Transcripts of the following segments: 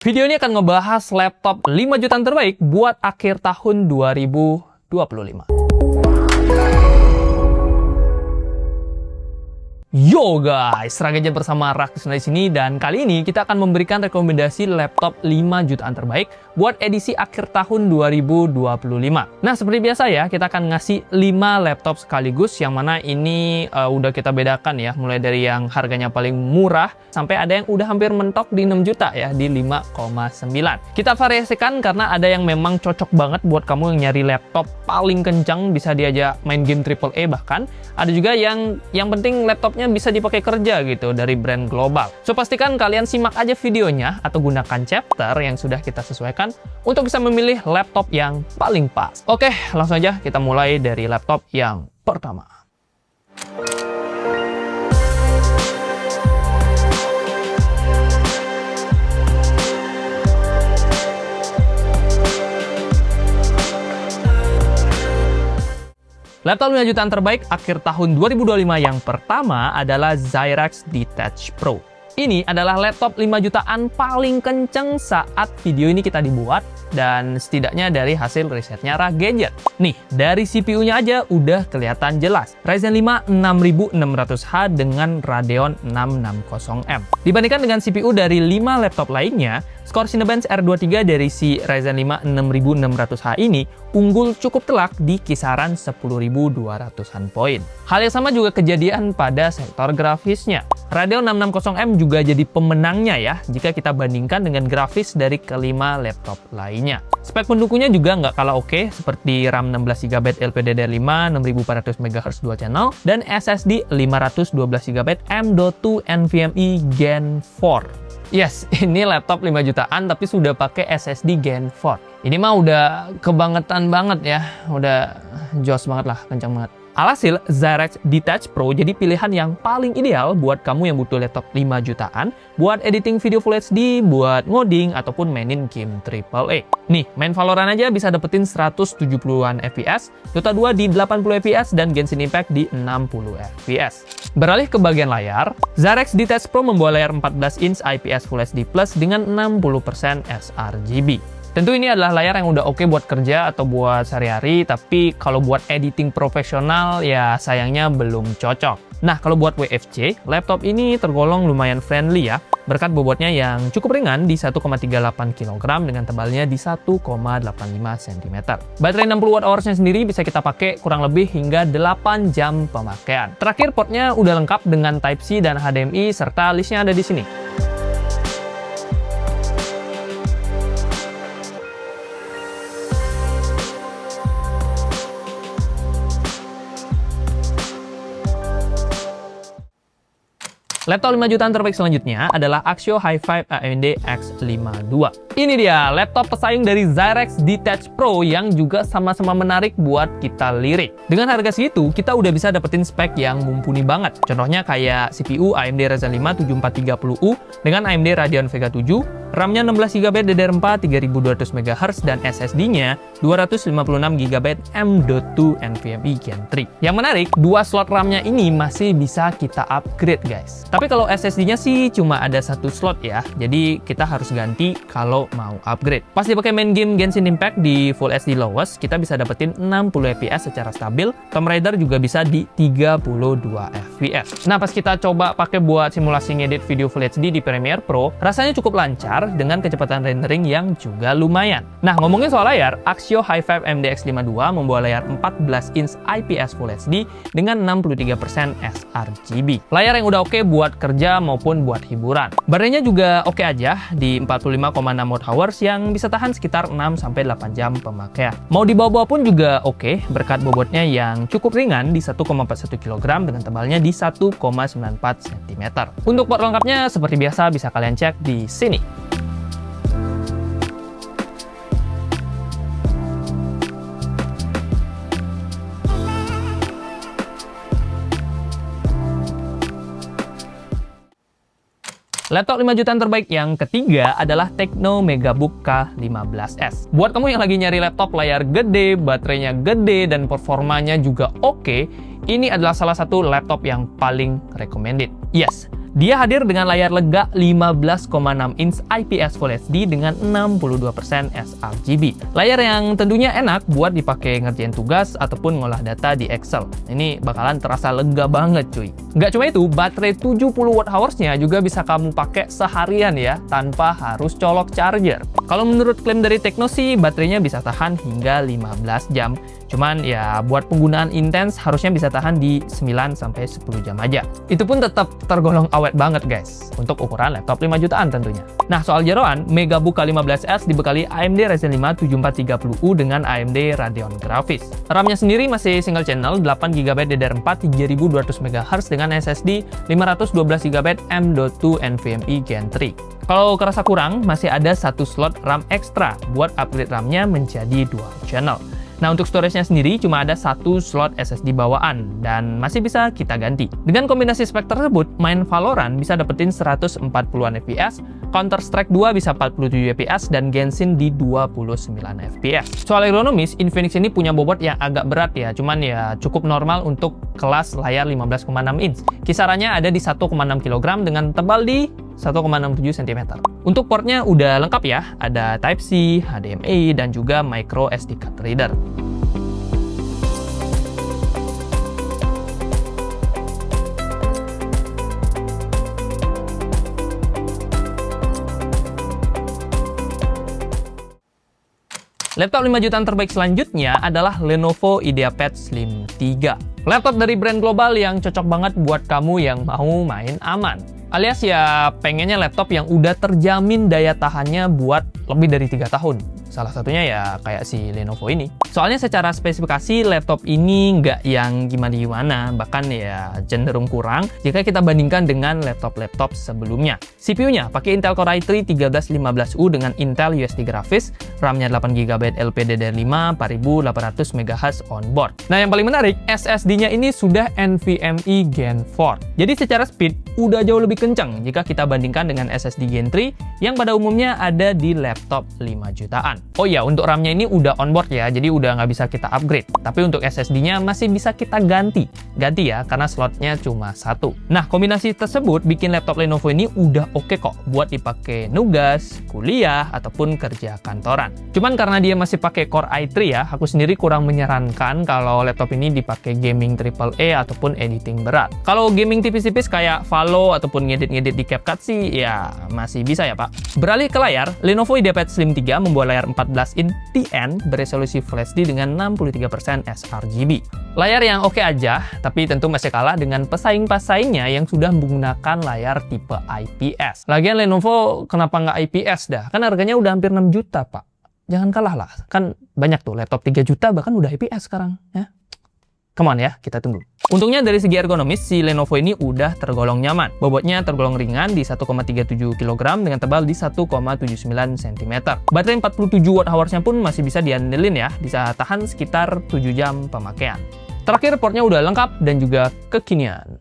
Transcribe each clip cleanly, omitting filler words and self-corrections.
Video ini akan ngebahas laptop 5 jutaan terbaik buat akhir tahun 2025. Yo guys, Ragadget bersama Rakisna di sini, dan kali ini kita akan memberikan rekomendasi laptop 5 jutaan terbaik buat edisi akhir tahun 2025. Nah, seperti biasa ya, kita akan ngasih 5 laptop sekaligus, yang mana ini udah kita bedakan ya, mulai dari yang harganya paling murah sampai ada yang udah hampir mentok di 6 juta ya, di 5,9. Kita variasikan karena ada yang memang cocok banget buat kamu yang nyari laptop paling kencang, bisa diajak main game AAA bahkan. Ada juga yang penting laptopnya bisa dipakai kerja gitu, dari brand global. So, pastikan kalian simak aja videonya atau gunakan chapter yang sudah kita sesuaikan untuk bisa memilih laptop yang paling pas. Oke, langsung aja kita mulai dari laptop yang pertama. Laptop 5 jutaan terbaik akhir tahun 2025 yang pertama adalah Zyrax Detach Pro. Ini adalah laptop 5 jutaan paling kenceng saat video ini kita dibuat, dan setidaknya dari hasil risetnya Ragadget. Nih, dari CPU-nya aja udah kelihatan jelas. Ryzen 5 6600H dengan Radeon 660M. Dibandingkan dengan CPU dari 5 laptop lainnya, skor Cinebench R23 dari si Ryzen 5 6600H ini unggul cukup telak di kisaran 10.200-an poin. Hal yang sama juga kejadian pada sektor grafisnya. Radeon 660M juga jadi pemenangnya ya, jika kita bandingkan dengan grafis dari kelima laptop lainnya. Spek pendukungnya juga nggak kalah oke, seperti RAM 16GB LPDDR5 6400 MHz dual channel, dan SSD 512GB M.2 NVMe Gen 4. Yes, ini laptop 5 jutaan tapi sudah pakai SSD Gen 4. Ini mah udah kebangetan banget ya, udah jos banget lah, kencang banget. Alhasil, Zyrax Detach Pro jadi pilihan yang paling ideal buat kamu yang butuh laptop 5 jutaan buat editing video Full HD, buat ngoding, ataupun mainin game AAA. Nih, main Valorant aja bisa dapetin 170-an FPS, Dota 2 di 80 FPS, dan Genshin Impact di 60 FPS. Beralih ke bagian layar, Zyrax Detach Pro membawa layar 14 inch IPS Full HD Plus dengan 60% sRGB. Tentu ini adalah layar yang udah oke buat kerja atau buat sehari-hari, tapi kalau buat editing profesional ya sayangnya belum cocok. Nah, kalau buat WFC, laptop ini tergolong lumayan friendly ya, berkat bobotnya yang cukup ringan di 1,38 kg dengan tebalnya di 1,85 cm. Baterai 60 Wh-nya sendiri bisa kita pakai kurang lebih hingga 8 jam pemakaian. Terakhir, portnya udah lengkap dengan Type-C dan HDMI, serta listnya ada di sini. Laptop 5 jutaan terbaik selanjutnya adalah Axio Hi-Fi AMD X52. Ini dia laptop pesaing dari Zyrax Detach Pro yang juga sama-sama menarik buat kita lirik. Dengan harga segitu, kita udah bisa dapetin spek yang mumpuni banget. Contohnya kayak CPU AMD Ryzen 5 7430U dengan AMD Radeon Vega 7, RAM-nya 16GB DDR4 3200 MHz, dan SSD-nya 256GB M.2 NVMe Gen 3. Yang menarik, 2 slot RAM-nya ini masih bisa kita upgrade guys. Tapi kalau SSD-nya sih cuma ada 1 slot ya, jadi kita harus ganti kalau mau upgrade. Pas dipakai main game Genshin Impact di Full HD lowest, kita bisa dapetin 60 FPS secara stabil. Tomb Raider juga bisa di 32 FPS. Nah, pas kita coba pakai buat simulasi ngedit video Full HD di Premiere Pro, rasanya cukup lancar dengan kecepatan rendering yang juga lumayan. Nah, ngomongin soal layar, Axio Hi-Fi AMD X52 membawa layar 14 inch IPS Full HD dengan 63% sRGB. Layar yang udah oke buat kerja maupun buat hiburan. Baterainya juga oke aja di 45,6 Wh yang bisa tahan sekitar 6-8 jam pemakaian. Mau dibawa-bawa pun juga oke, berkat bobotnya yang cukup ringan di 1,41 kg dengan tebalnya di 1,94 cm. Untuk port lengkapnya seperti biasa bisa kalian cek di sini. Laptop 5 jutaan terbaik yang ketiga adalah Tecno Megabook K15s. Buat kamu yang lagi nyari laptop layar gede, baterainya gede, dan performanya juga oke, ini adalah salah satu laptop yang paling recommended. Yes, Dia hadir dengan layar lega 15,6 inch IPS Full HD dengan 62% sRGB. Layar yang tentunya enak buat dipakai ngerjain tugas ataupun ngolah data di Excel. Ini bakalan terasa lega banget cuy. Nggak cuma itu, baterai 70 Wh-nya juga bisa kamu pakai seharian ya, tanpa harus colok charger. Kalau menurut klaim dari Tecno sih, baterainya bisa tahan hingga 15 jam. Cuman ya buat penggunaan intens harusnya bisa tahan di 9-10 jam aja. Itu pun tetap tergolong awet banget guys, untuk ukuran laptop 5 jutaan tentunya. Nah soal jeroan, MegaBook K15s dibekali AMD Ryzen 5 7430U dengan AMD Radeon Graphics. RAM-nya sendiri masih single channel 8GB DDR4 3200 MHz dengan SSD 512GB M.2 NVMe Gen 3. Kalau kerasa kurang, masih ada satu slot RAM ekstra buat upgrade RAM-nya menjadi dual channel. Nah, untuk storage-nya sendiri cuma ada satu slot SSD bawaan dan masih bisa kita ganti. Dengan kombinasi spek tersebut, main Valorant bisa dapetin 140-an FPS, Counter-Strike 2 bisa 47 FPS, dan Genshin di 29 FPS. Soal ergonomis, Infinix ini punya bobot yang agak berat ya, cuman ya cukup normal untuk kelas layar 15,6 inch. Kisarannya ada di 1,6 kg dengan tebal di 1,67 cm. Untuk portnya udah lengkap ya, ada Type-C, HDMI, dan juga micro SD card reader. Laptop 5 jutaan terbaik selanjutnya adalah Lenovo IdeaPad Slim 3. Laptop dari brand global yang cocok banget buat kamu yang mau main aman. Alias ya pengennya laptop yang udah terjamin daya tahannya buat lebih dari 3 tahun. Salah satunya ya kayak si Lenovo ini. Soalnya secara spesifikasi laptop ini nggak yang gimana-gimana, bahkan ya cenderung kurang jika kita bandingkan dengan laptop-laptop sebelumnya. CPU-nya pakai Intel Core i3 1315U dengan Intel USD Graphics, RAM-nya 8GB LPDDR5 4800 MHz onboard. Nah yang paling menarik, SSD-nya ini sudah NVMe Gen 4. Jadi secara speed udah jauh lebih kencang jika kita bandingkan dengan SSD Gen 3 yang pada umumnya ada di laptop 5 jutaan. Oh iya, untuk RAM-nya ini udah onboard ya, jadi udah nggak bisa kita upgrade. Tapi untuk SSD-nya masih bisa kita ganti ya, karena slotnya cuma satu. Nah, kombinasi tersebut bikin laptop Lenovo ini udah oke kok buat dipakai nugas, kuliah, ataupun kerja kantoran. Cuman karena dia masih pakai Core i3 ya, aku sendiri kurang menyarankan kalau laptop ini dipakai gaming AAA ataupun editing berat. Kalau gaming tipis-tipis kayak Valo ataupun ngedit-ngedit di CapCut sih, ya masih bisa ya Pak. Beralih ke layar, Lenovo IdeaPad Slim 3 membawa layar 14 in TN beresolusi Full HD dengan 63% sRGB. Layar yang oke aja, tapi tentu masih kalah dengan pesaing-pesaingnya yang sudah menggunakan layar tipe IPS. Lagian Lenovo kenapa nggak IPS dah? Kan harganya udah hampir 6 juta, Pak. Jangan kalah lah. Kan banyak tuh laptop 3 juta bahkan udah IPS sekarang, ya. Come on ya, kita tunggu. Untungnya dari segi ergonomis, si Lenovo ini udah tergolong nyaman. Bobotnya tergolong ringan di 1,37 kg dengan tebal di 1,79 cm. Baterai 47 Wh-nya pun masih bisa diandelin ya, bisa tahan sekitar 7 jam pemakaian. Terakhir, portnya udah lengkap dan juga kekinian.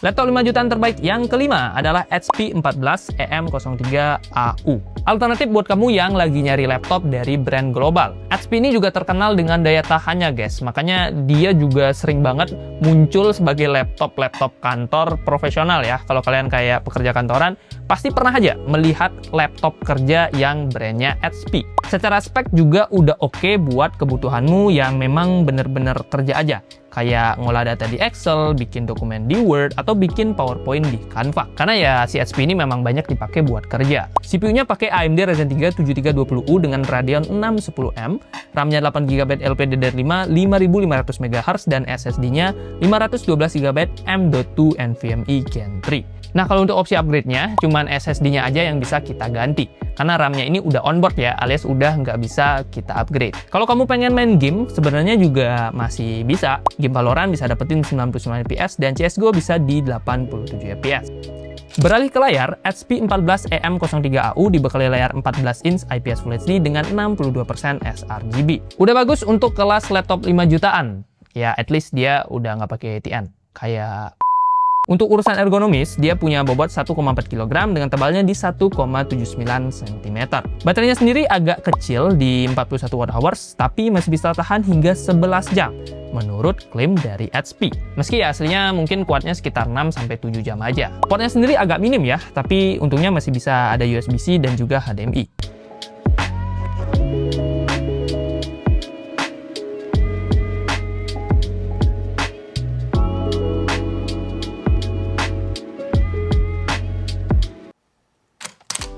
Laptop 5 jutaan terbaik yang kelima adalah HP 14 EM03AU. Alternatif buat kamu yang lagi nyari laptop dari brand global. HP ini juga terkenal dengan daya tahannya guys, makanya dia juga sering banget muncul sebagai laptop kantor profesional ya. Kalau kalian kayak pekerja kantoran, pasti pernah aja melihat laptop kerja yang brandnya HP. Secara spek juga udah oke buat kebutuhanmu yang memang bener-bener kerja aja. Kayak ngolah data di Excel, bikin dokumen di Word, atau bikin PowerPoint di Canva. Karena ya si HP ini memang banyak dipakai buat kerja. CPU-nya pakai AMD Ryzen 3 7320U dengan Radeon 610M, RAM-nya 8GB LPDDR5 5500 MHz, dan SSD-nya 512GB M.2 NVMe Gen 3. Nah, kalau untuk opsi upgrade-nya, cuman SSD-nya aja yang bisa kita ganti. Karena RAM-nya ini udah onboard ya, alias udah nggak bisa kita upgrade. Kalau kamu pengen main game, sebenarnya juga masih bisa. Game Valorant bisa dapetin 99 FPS, dan CSGO bisa di 87 FPS. Beralih ke layar, HP 14 EM03AU dibekali layar 14 inch IPS Full HD dengan 62% sRGB. Udah bagus untuk kelas laptop 5 jutaan. Ya, at least dia udah nggak pakai TN. Kayak Untuk urusan ergonomis, dia punya bobot 1,4 kg dengan tebalnya di 1,79 cm. Baterainya sendiri agak kecil di 41 Wh, tapi masih bisa tahan hingga 11 jam, menurut klaim dari HP. Meski aslinya mungkin kuatnya sekitar 6-7 jam aja. Portnya sendiri agak minim ya, tapi untungnya masih bisa ada USB-C dan juga HDMI.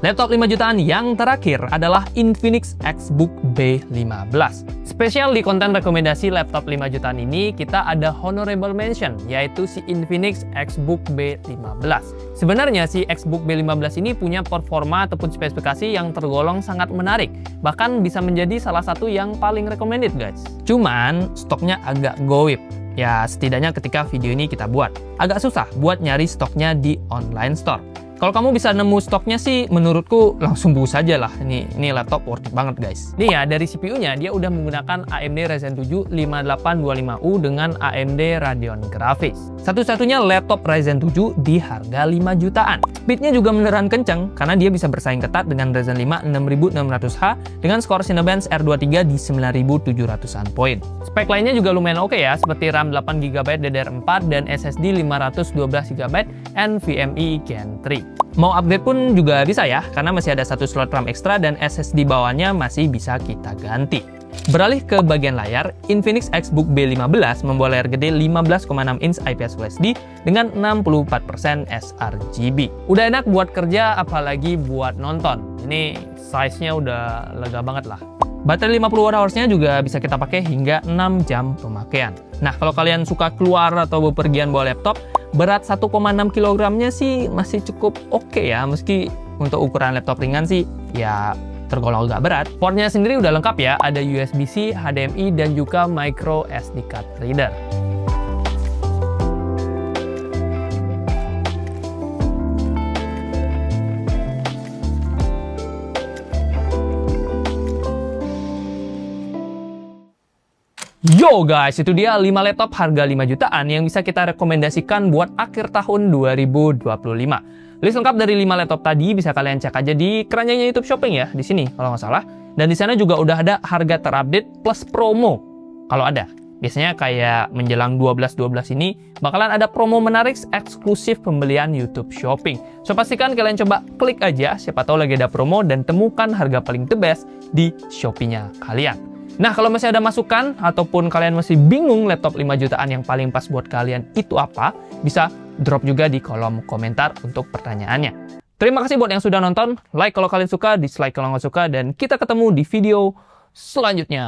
Laptop 5 jutaan yang terakhir adalah Infinix Xbook B15. Spesial di konten rekomendasi laptop 5 jutaan ini, kita ada honorable mention, yaitu si Infinix Xbook B15. Sebenarnya si Xbook B15 ini punya performa ataupun spesifikasi yang tergolong sangat menarik, bahkan bisa menjadi salah satu yang paling recommended guys. Cuman stoknya agak goib. Ya setidaknya ketika video ini kita buat. Agak susah buat nyari stoknya di online store. Kalau kamu bisa nemu stoknya sih, menurutku langsung bus aja lah. Ini laptop worth it banget guys. Nih ya, dari CPU-nya dia udah menggunakan AMD Ryzen 7 5825U dengan AMD Radeon Graphics. Satu-satunya laptop Ryzen 7 di harga 5 jutaan. Speednya juga beneran kenceng, karena dia bisa bersaing ketat dengan Ryzen 5 6600H dengan skor Cinebench R23 di 9700-an poin. Spek lainnya juga lumayan oke ya, seperti RAM 8GB DDR4 dan SSD 512GB NVMe Gen 3. Mau upgrade pun juga bisa ya, karena masih ada satu slot RAM ekstra dan SSD bawahnya masih bisa kita ganti. Beralih ke bagian layar, Infinix Xbook B15 membawa layar gede 15,6 inch IPS Full HD dengan 64% sRGB. Udah enak buat kerja, apalagi buat nonton. Ini size-nya udah lega banget lah. Baterai 50 Wh-nya juga bisa kita pakai hingga 6 jam pemakaian. Nah, kalau kalian suka keluar atau bepergian bawa laptop, berat 1,6 kg-nya sih masih cukup oke ya, meski untuk ukuran laptop ringan sih ya tergolong agak berat. Portnya sendiri udah lengkap ya, ada USB-C, HDMI, dan juga micro SD card reader. Yo guys, itu dia 5 laptop harga 5 jutaan yang bisa kita rekomendasikan buat akhir tahun 2025. List lengkap dari 5 laptop tadi bisa kalian cek aja di keranjangnya YouTube Shopping ya, di sini kalau nggak salah. Dan di sana juga udah ada harga terupdate plus promo kalau ada. Biasanya kayak menjelang 12.12 ini bakalan ada promo menarik eksklusif pembelian YouTube Shopping. So pastikan kalian coba klik aja, siapa tahu lagi ada promo dan temukan harga paling the best di Shopee-nya kalian. Nah, kalau masih ada masukan ataupun kalian masih bingung laptop 5 jutaan yang paling pas buat kalian itu apa, bisa drop juga di kolom komentar untuk pertanyaannya. Terima kasih buat yang sudah nonton, like kalau kalian suka, dislike kalau nggak suka, dan kita ketemu di video selanjutnya.